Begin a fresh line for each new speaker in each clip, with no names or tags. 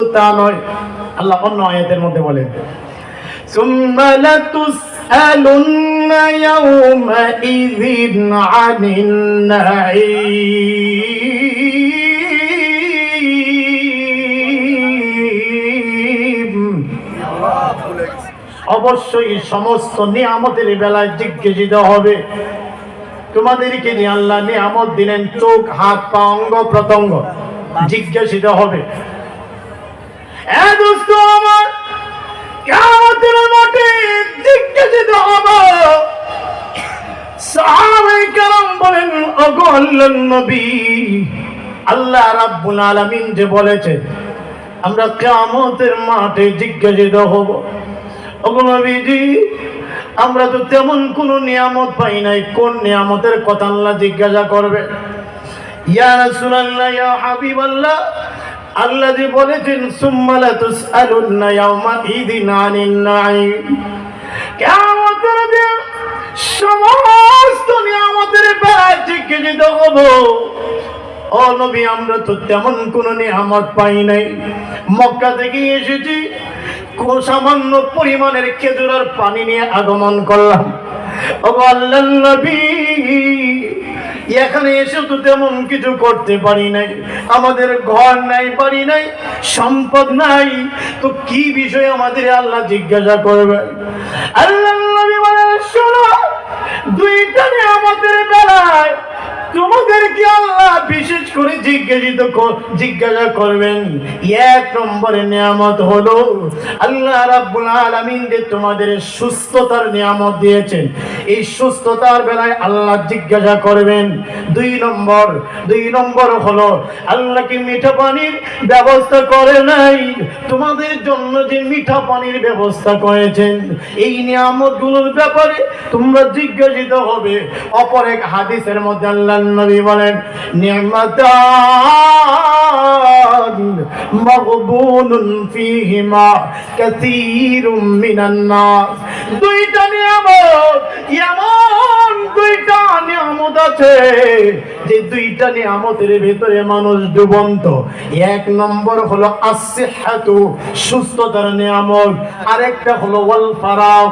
তা নয়। আল্লাহ অন্য আয়াতের মধ্যে বলেন সুম্মা লাতুসআলুন্না ইয়াওমাইযিন আনিন নাঈম। অবশ্যই সমস্ত নিয়ামতের বেলায় জিজ্ঞাসিত হবে। তোমাদেরকে যে আল্লাহ নিয়ামত দিলেন, চোখ, হাত, পা, অঙ্গ প্রত্যঙ্গ, জিজ্ঞাসিত হবে। কিয়ামতের মাঠে জিজ্ঞাসিত হবে। সাহাবায়ে কেরাম বলেন, ওগো আল্লাহর নবী, আল্লাহ রাব্বুল আলামিন যে বলেছে আমরা কিয়ামতের মাঠে জিজ্ঞাসিত হব, ওগো নবীজি আমরা তো তেমন কোন নিয়ামত পাই নাই, কোন নিয়ামতের কথা আল্লাহ জিজ্ঞাসা করবে? ইয়া রাসূলুল্লাহ, ইয়া হাবিবাল্লাহ, আল্লাহ যে বলেছেন সুম্মা লাতুসআলুন্না ইয়াওমাইযিন আনিন নাঈম, কিয়ামতের দিন সমস্ত নিয়ামতের ব্যাপারে জিজ্ঞাসিত হব। ও নবী আমরা তো তেমন কোন নিয়ামত পাই নাই, মক্কা থেকে এসেছি, সামান্য পরিমাণের খেজুরের পানি নিয়ে আগমন করলাম। ও আল্লাহর নবী এখানে এসে তো তেমন কিছু করতে পারি নাই, আমাদের ঘর নাই, বাড়ি নাই, সম্পদ নাই, তো কি বিষয়ে আমাদের আল্লাহ জিজ্ঞাসা করবে? আল্লাহর নবী বলেন, শোনো, দুইটা নিয়ামতের বেলায় তোমাদেরকে আল্লাহ বিশেষ করে জিজ্ঞাসা করবেন। এক নম্বরে নিয়ামত হলো আল্লাহ রাব্বুল আলামিন যে তোমাদের সুস্থতার নিয়ামত দিয়েছেন, এই সুস্থতার বেলায় আল্লাহ জিজ্ঞাসা করবেন। দুই নম্বর হলো আল্লাহ কি মিঠা পানির ব্যবস্থা করে নাই? তোমাদের জন্য যে মিঠা পানির ব্যবস্থা করেছেন, এই নিয়ামতগুলোর ব্যাপারে তোমরা জিজ্ঞাসিত হবে। অপর এক হাদিসের মধ্যে আল্লাহর নবী বলেন, নি'মাতান মাগবুনুন ফীহিমা কাসীরুম মিনান নাস। দুইটা নিয়ামত, এমন দুইটা নিয়ামত আছে যে দুইটা নিয়ামতের ভিতরে মানুষ ডুবন্ত। এক নম্বর হলো as-সিহহাতু, সুস্থতার নিয়ামত, আরেকটা হলো ওয়াল ফারাগ,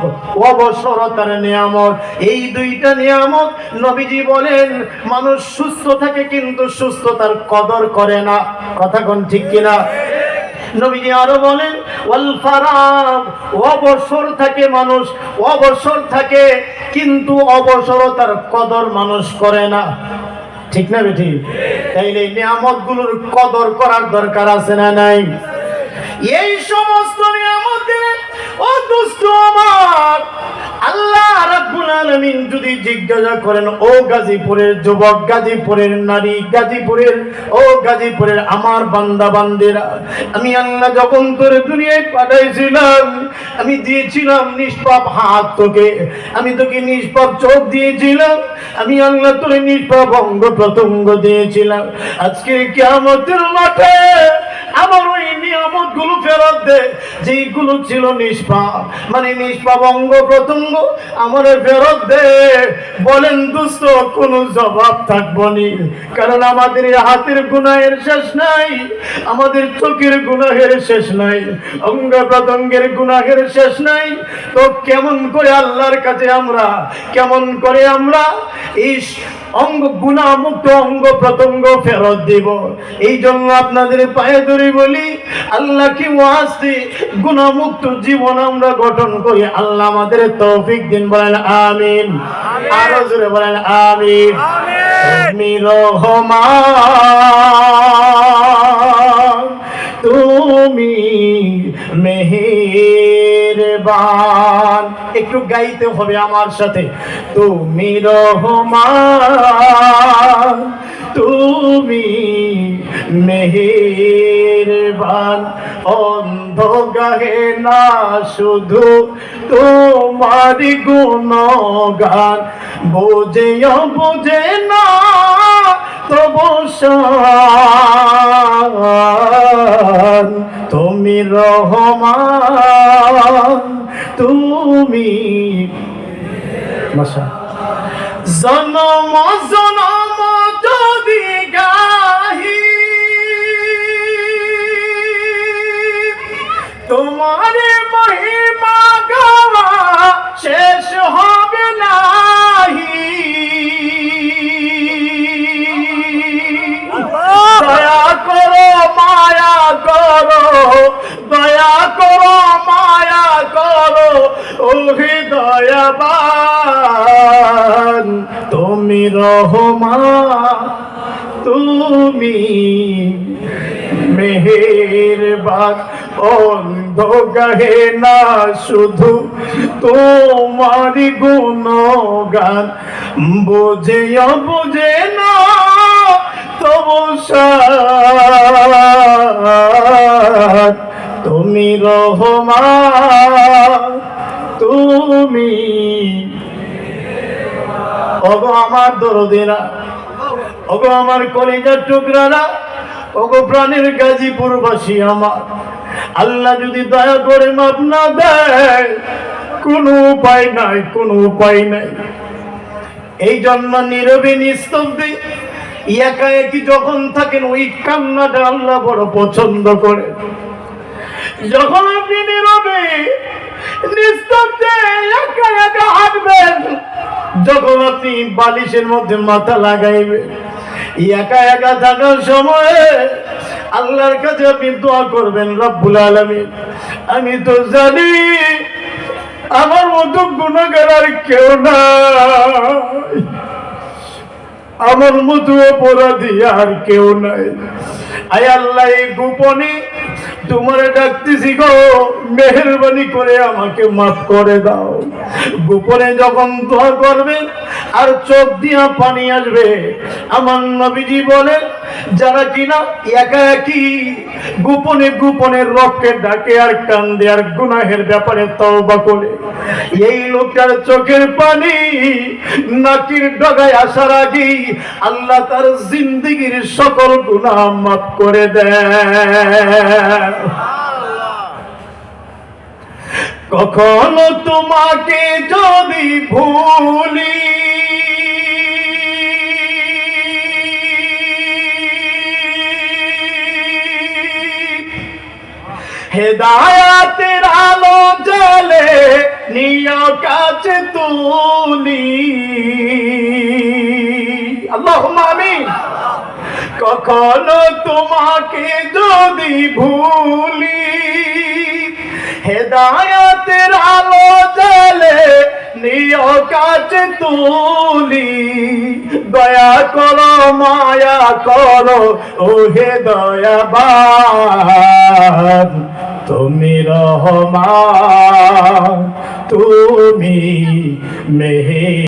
অবসরতার নিয়ামত। এই দুইটা নিয়ামত নবীজি বলেন মানুষ সুস্থ থাকে কিন্তু সুস্থতার কদর করে না। কথা কোন ঠিক কিনা? নবীজি আরো বলেন ওয়াল ফারাগ, অবসর থাকে মানুষ, অবসর থাকে কিন্তু অবসরতার কদর মানুষ করে না। ঠিক না বেঠি? তাইলে নিয়ামতগুলোর কদর করার দরকার আছে না নাই? এই সমস্ত নিয়ামতের ও দোস্ত আমার, আল্লাহ রাব্বুল আলামিন যদি জিজ্ঞাসা করেন, ও গাজীপুরের যুবক, গাজীপুরের নারী, গাজীপুরের আমার বান্দা বান্দিরা, আমি আল্লাহ যখন তোরে দুনিয়ায় পাঠাইছিলাম, আমি দিয়েছিলাম নিষ্পাপ হাত তোকে, আমি তোকে নিষ্পাপ চোখ দিয়েছিলাম, আমি আল্লাহ তোরে নিষ্পাপ অঙ্গ প্রত্যঙ্গ দিয়েছিলাম। আজকে কিয়ামতের মাঠে আমার ওই নিয়ামতগুলো ফেরত দে, যেগুলো ছিল নিষ্পাপ, মানে নিষ্পাপ অঙ্গ প্রত্যঙ্গ আমার ফেরত দে। বলেন দোস্ত, কোনো জবাব থাকবো নি, কারণ আমাদের হাতের গুনাহের শেষ নাই, আমাদের চোখের গুনাহের শেষ নাই, অঙ্গ প্রত্যঙ্গের গুনাহের শেষ নাই। তো কেমন করে আল্লাহর কাছে আমরা, কেমন করে আমরা এই অঙ্গ গুনাহমুক্ত অঙ্গ প্রত্যঙ্গ ফেরত দিব? এই জন্য আপনাদের পায়ে ধরে বলি, আল্লাহ কি ওয়াস্তে গুনাহমুক্ত জীবন আমরা গঠন করি। আল্লাহ আমাদের তৌফিক দিন, বলেন আমিন। আরো জোরে বলেন আমিন। তুমি রহমান, তুমি মেহেরবান। একটু গাইতে হবে আমার সাথে, তুমি রহমান, তুমি মেহেরবান। অন্ধ গাহে না শুধু তোমারি গুণগান, বোঝেও বোঝে না তবু শান। তুমি রহমান, তুমি জনম জনম যদি গাহি শেষ হবে নাহি। দয়া করো মায়া করো, দয়া করো মায়া করো, ওহে দয়াবান তুমি রহমান, তুমি মেহেরবান। অন্ধ গাহে না শুধু তোমারি গুণগান, বুঝে বুঝে না তবু তুমি রহমান, তুমি। ওগো আমার দরদিরা, ওগো আমার কলিজার টুকরারা, ওগো প্রাণের গাজীপুরবাসী আমার, আল্লাহ যদি দয়া করে মাপ না দেয় কোনো উপায় নাই, কোনো উপায় নাই। এই জন্য নীরবে নিস্তব্ধে একা একই যখন থাকেন ওই কান্নাটা আল্লাহ বড় পছন্দ করে। যখন আপনি নীরবে নিস্তব্ধে একা একা হাঁটবেন, যখন আপনি বালিশের মধ্যে মাথা লাগাইবেন, একা একা থাকার সময়ে আল্লাহর কাছে আপনি দোয়া করবেন, রব্বুল আলামিন আমি তো জানি আমার মতো গুনাহগার আর কেউ নাই, আমার মতো অপরাধী আর কেউ নাই। আয় আল্লাহ এই গোপনে তোমারে ডাকতেছি গো, মেহেরবানি করে আমাকে মাফ করে দাও। গোপনে যখন দোয়া করবে আর চোখ দিয়া পানি আসবে, আমার নবীজি বলেন যারা কিনা একা একই গোপনে গোপনে রবকে ডাকে আর কান্দে আর গুনাহের ব্যাপারে তওবা করে, এই লোকটার চোখের পানি নাকির ডগায় আসার আগেই আল্লাহ তার জিন্দেগির সকল গুনাহ মাফ করে দেয়। কখনো তোমাকে যদি ভুলি, হেদায়াতের আলো জ্বলে নিয় কাছে তুলি, আল্লাহুম্মা আমিন। কখনো তোমাকে যদি ভুলি, হেদায়াতের আলো জ্বলে নিয় কাছে তুলি, দয়া করো মায়া করো ওহে দয়াবান তুমি রহমান, তুমি মেহের।